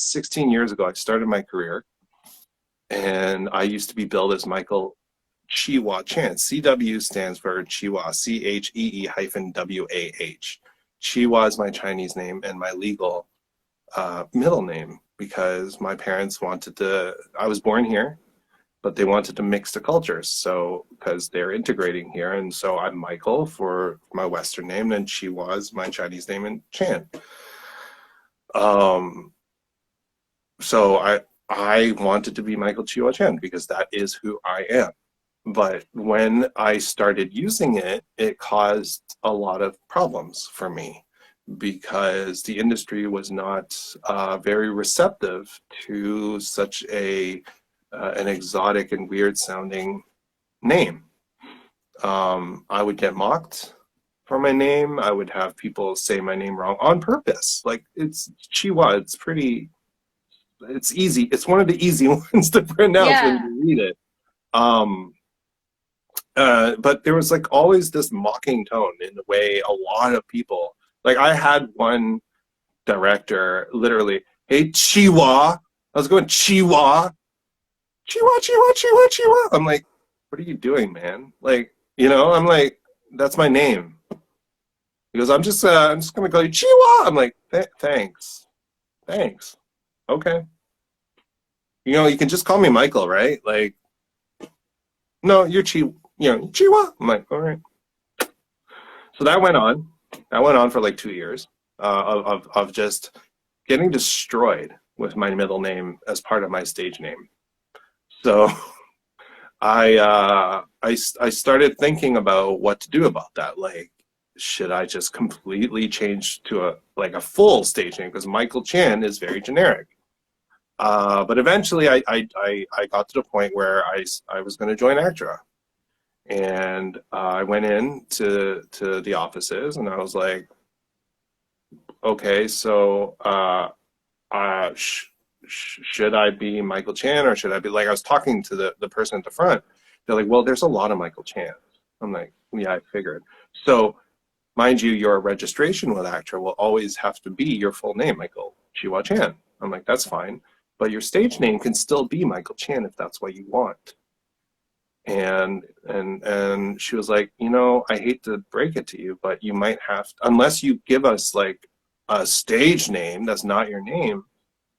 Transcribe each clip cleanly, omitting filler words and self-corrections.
16 years ago, I started my career, and I used to be billed as Michael Chee-Wah Chan. CW stands for Chee-Wah, Chee hyphen WAH. Chee-Wah is my Chinese name and my legal middle name because my parents wanted to, I was born here, but they wanted to mix the cultures. So, because they're integrating here. And so I'm Michael for my Western name, and Chee-Wah is my Chinese name, and Chan. Um, so I wanted to be Michael Chee-Wah Chan because that is who I am. But when I started using it, it caused a lot of problems for me because the industry was not very receptive to such an exotic and weird sounding name. I would get mocked for my name. I would have people say my name wrong on purpose. Like, it's Chee-Wah. It's easy. It's one of the easy ones to pronounce when Yeah. you read it. But there was like always this mocking tone in the way a lot of people, like I had one director literally, hey, Chee-Wah. I was going, Chee-Wah, Chee-Wah, Chee-Wah, Chee-Wah, Chee-Wah. I'm like, what are you doing, man? Like, I'm like, that's my name. He goes, I'm just gonna call you Chee-Wah. I'm like, thanks, thanks, okay. You can just call me Michael, right? Like, no, you're Chee-Wah. I'm like, all right. So that went on. That went on for like 2 years of just getting destroyed with my middle name as part of my stage name. So I started thinking about what to do about that. Like, should I just completely change to a full stage name, because Michael Chan is very generic. But eventually I got to the point where I was going to join ACTRA. And I went in to the offices and I was like, okay, so should I be Michael Chan, or should I be, like, I was talking to the person at the front. They're like, well, there's a lot of Michael Chans. I'm like, yeah, I figured. So mind you, your registration with ACTRA will always have to be your full name, Michael Chee-Wah Chan. I'm like, that's fine. But your stage name can still be Michael Chan if that's what you want. And she was like, I hate to break it to you, but you might have to, unless you give us like a stage name that's not your name,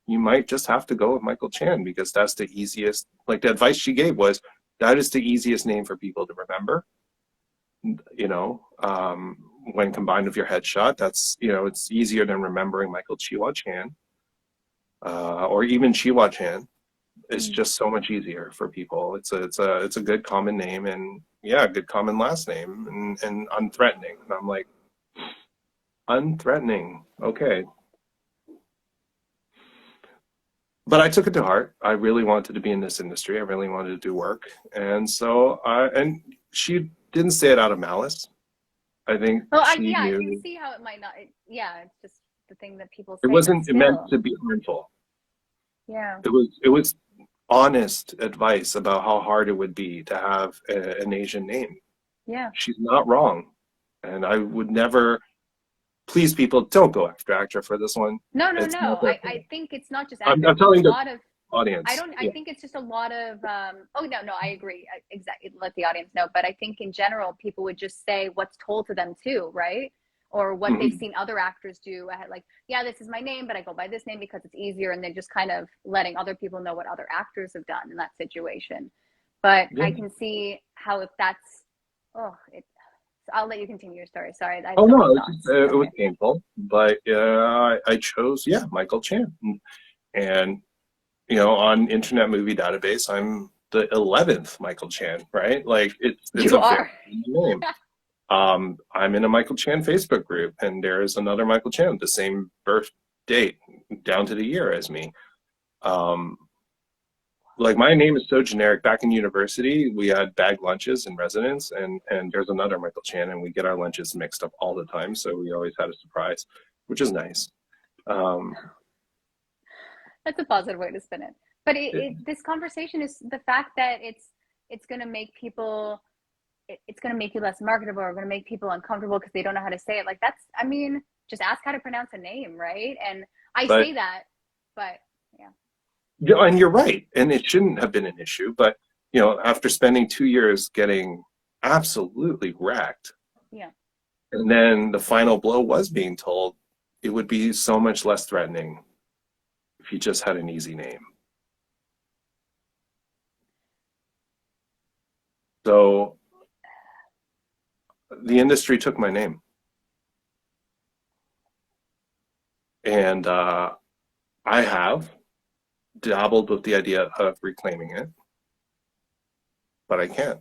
you might just have to go with Michael Chan, because that's the easiest. Like, the advice she gave was, that is the easiest name for people to remember. When combined with your headshot, that's, it's easier than remembering Michael Chee-Wah Chan, or even Chee-Wah Chan. It's just so much easier for people. It's a good common name, and yeah, good common last name, and unthreatening. And I'm like, unthreatening, okay. But I took it to heart. I really wanted to be in this industry. I really wanted to do work, and so and she didn't say it out of malice. I think Well, she I can knew see how it might not. Yeah, it's just the thing that people it say, but wasn't meant still, to be harmful. yeah, It was honest advice about how hard it would be to have an Asian name. yeah. She's not wrong. And I would never, please, people, don't go after ACTRA for this one. No, no, It's not no. their I fault. think it's not just I'm, actor. I I'm think a telling the lot of I audience. don't. I Yeah. think it's just a lot of. Oh no, no, I agree. Exactly. Let the audience know. But I think in general, people would just say what's told to them too, right? Or what they've Mhm. seen other actors do. I had like, yeah, this is my name, but I go by this name because it's easier, and then just kind of letting other people know what other actors have done in that situation. But Yeah. I can see how if that's, oh, it. So I'll let you continue your story. Sorry, I have Oh so no, many it was just, thoughts. it was Okay. painful, but I chose, yeah, Michael Chan. And, on Internet Movie Database, I'm the 11th Michael Chan, right? Like, it's You a very are. common name. I'm in a Michael Chan Facebook group, and there is another Michael Chan, the same birth date, down to the year as me. Um, like, my name is so generic. Back in university, we had bag lunches in residence, and there's another Michael Chan, and we get our lunches mixed up all the time. So we always had a surprise, which is nice. Um, That's a positive way to spin it. But it, this conversation is the fact that it's going to make people it's going to make you less marketable, or going to make people uncomfortable because they don't know how to say it. Like, that's, I mean, just ask how to pronounce a name, right? And I but say that, but Yeah, and you're right, and it shouldn't have been an issue, but after spending 2 years getting absolutely wrecked, Yeah. and then the final blow was being told it would be so much less threatening if you just had an easy name. So the industry took my name, and I have dabbled with the idea of reclaiming it, but I can't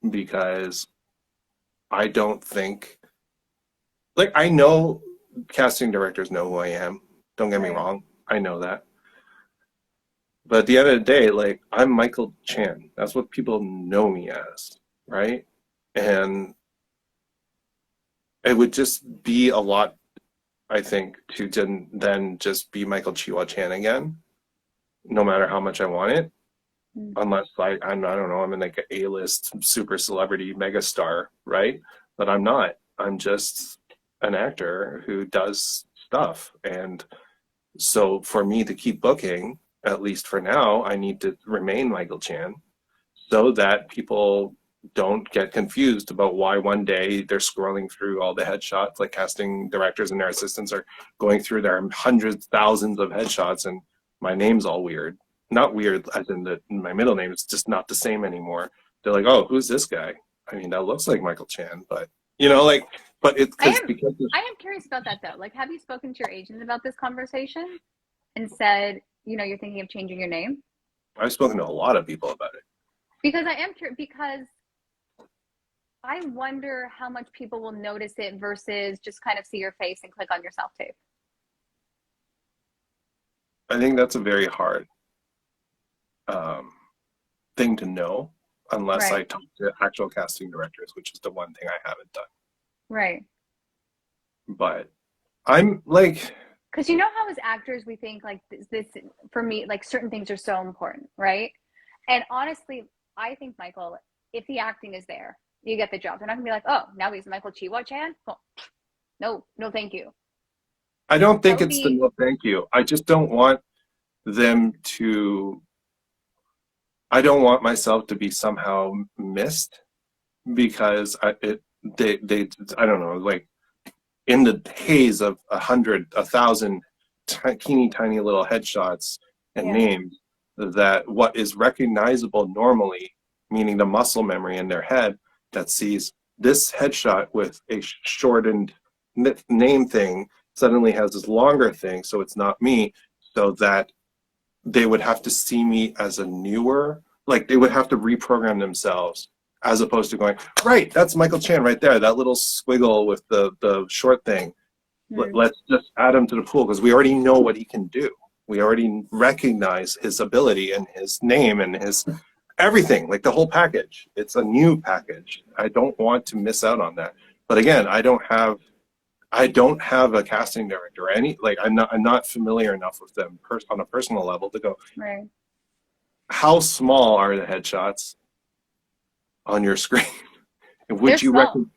because I don't think, like, I know casting directors know who I am. Don't get me Right. wrong. I know that. But at the end of the day, like, I'm Michael Chan. That's what people know me as, right? And it would just be a lot, I think, to then just be Michael Chee-Wah Chan again, no matter how much I want it. Mm. Unless I don't know, I'm in like an A-list super celebrity megastar, right? But I'm not. I'm just an actor who does stuff. And so for me to keep booking, at least for now, I need to remain Michael Chan so that people don't get confused about why one day they're scrolling through all the headshots, like casting directors and their assistants are going through their hundreds, thousands of headshots, and my name's all weird. Not weird as in my middle name, it's just not the same anymore. They're like, oh, who's this guy? I mean, that looks like Michael Chan, but like, but it's I because I am curious about that though. Like, have you spoken to your agent about this conversation and said, you're thinking of changing your name? I've spoken to a lot of people about it. Because I am curious, because I wonder how much people will notice it versus just kind of see your face and click on your self tape. I think that's a very hard um, thing to know unless I Right. talk to actual casting directors, which is the one thing I haven't done. Right. But I'm like, Because how as actors we think like this for me, like certain things are so important, right? And honestly, I think, Michael, if the acting is there, you get the job. They're not gonna be like, oh, now he's Michael Chee-Wah Chan. Oh, no, no, thank you. I don't That think would it's the be no thank you. I just don't want them to, I don't want myself to be somehow missed because I don't know, like in the haze of 100, 1,000 teeny tiny little headshots and yeah, names, that what is recognizable normally, meaning the muscle memory in their head that sees this headshot with a shortened name thing suddenly has this longer thing, so it's not me, so that they would have to see me as a newer, like they would have to reprogram themselves as opposed to going, right, that's Michael Chan right there, that little squiggle with the short thing. hmm. Let's just add him to the pool because we already know what he can do. We already recognize his ability and his name and his everything, like the whole package. It's a new package. I don't want to miss out on that. But again, I don't have a casting director or any, like I'm not familiar enough with them on a personal level to go, Right. how small are the headshots on your screen? They're would you small. reckon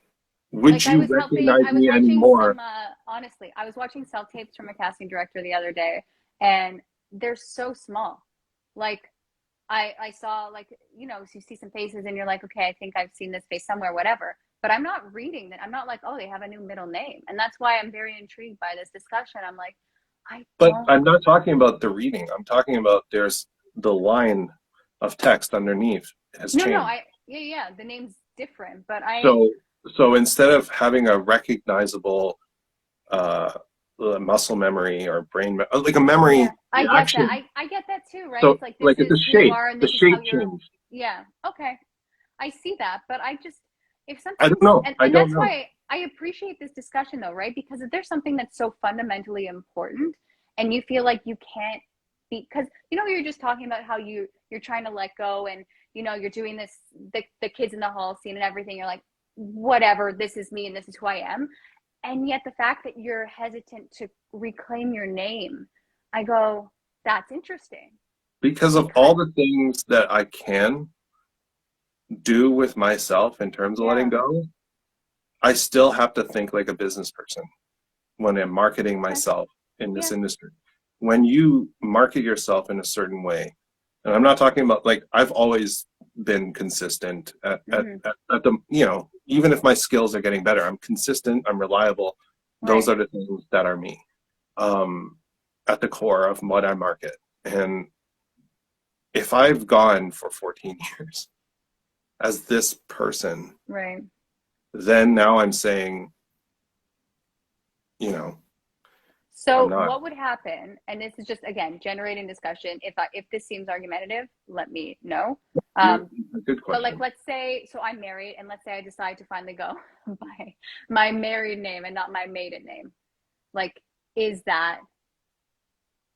would Like you recognize I was me watching anymore? some honestly, I was watching self tapes from a casting director the other day, and they're so small. Like I saw, like, so you see some faces and you're like, okay, I think I've seen this face somewhere, whatever. But I'm not reading that. I'm not like, oh, they have a new middle name. And that's why I'm very intrigued by this discussion. I'm like, I But don't I'm not talking about the reading. I'm talking about there's the line of text underneath has no, changed. I yeah, the name's different, but I So so instead of having a recognizable uh, muscle memory or like a yeah, memory I get that. reaction, I get that too, right? so It's like this like it's is a who you shape. are and The this is how shape you're changed. yeah, okay. I see that, but I just if I something's don't know. I and don't that's know. why I appreciate this discussion though, right? Because if there's something that's so fundamentally important and you feel like you can't be because we were just talking about how you're trying to let go and you're doing this the kids in the hall scene and everything. You're like, whatever, this is me and this is who I am. And yet the fact that you're hesitant to reclaim your name, I go, that's interesting Because of all because the things that I can do with myself in terms of letting yeah, go, I still have to think like a business person when I'm marketing okay, myself in this yeah, industry. when you market yourself in a certain way, and I'm not talking about like I've always been consistent at the, even if my skills are getting better, I'm consistent, I'm reliable. Those Right. are the things that are me, um, at the core of what I market. And if I've gone for 14 years as this person, Right. then now I'm saying, you know, I'm So not. what would happen, and this is just again generating discussion, if this seems argumentative, let me know. You Um, a good but like question. let's say so I'm married and let's say I decide to finally go by my married name and not my maiden name. Like, is that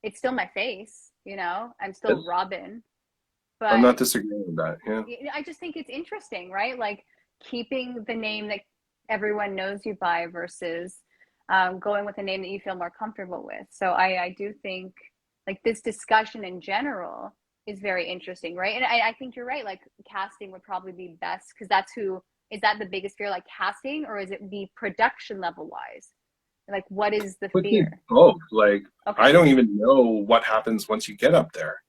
it's still my face, I'm still Yes. Robin, I'm but not disagreeing with that. Yeah. I just think it's interesting, right? Like keeping the name that everyone knows you by versus going with a name that you feel more comfortable with. So I do think like this discussion in general is very interesting, right? And I think you're right. Like casting would probably be best because that's who is that the biggest fear, like casting, or is it the production level wise? Like, what is the Would be fear? both. Like, I Okay, don't even know what happens once you get up there.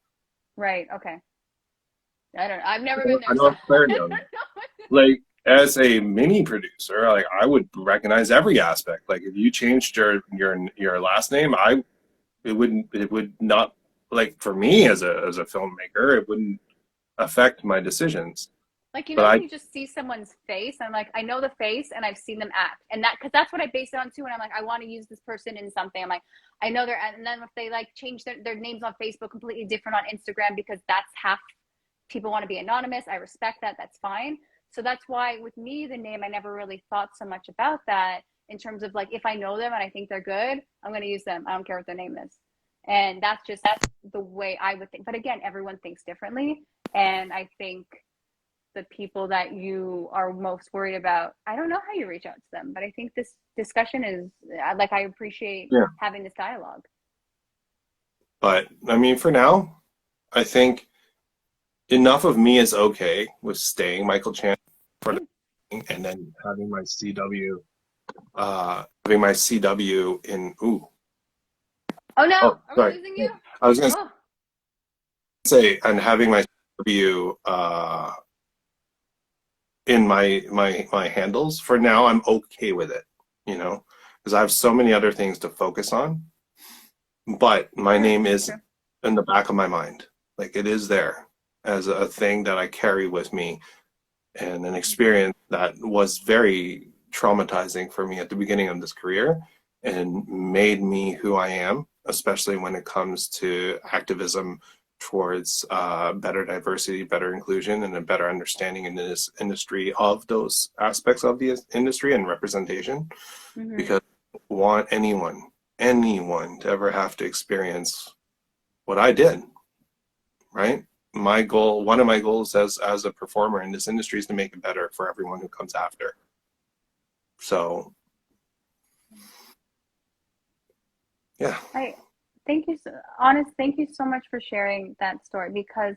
right. Okay. I don't know. I've never been I there, don't so have I clarity don't on that. know. Like, as a mini producer, like I would recognize every aspect. Like, if you changed your last name, it would not, like, for me as a filmmaker, it wouldn't affect my decisions. Like, But when I you just see someone's face, I'm like, I know the face and I've seen them act. And because that's what I base it on too. And I'm like, I want to use this person in something. I'm like, I know they're, and then if they like change their names on Facebook completely different on Instagram, because that's half people want to be anonymous. I respect that. That's fine. So that's why with me, the name, I never really thought so much about that in terms of like, if I know them and I think they're good, I'm going to use them. I don't care what their name is. And that's the way I would think. But again, everyone thinks differently. And I think the people that you are most worried about, I don't know how you reach out to them, but I think this discussion is like, I appreciate yeah. having this dialogue. But I mean, for now, I think enough of me is okay with staying Michael Chan for the Yeah. and then having my CW in Oh no, oh are we sorry. losing you? I was gonna Oh, say and having my CW in my handles for now. I'm okay with it, because I have so many other things to focus on. But my true, name is true. in the back of my mind. Like it is there as a thing that I carry with me, and an experience that was very traumatizing for me at the beginning of this career and made me who I am, especially when it comes to activism towards better diversity, better inclusion, and a better understanding in this industry of those aspects of the industry and representation. Mm-hmm. Because I don't want anyone to ever have to experience what I did, right? One of my goals as a performer in this industry is to make it better for everyone who comes after. So yeah. I thank you, honest. Thank you so much for sharing that story because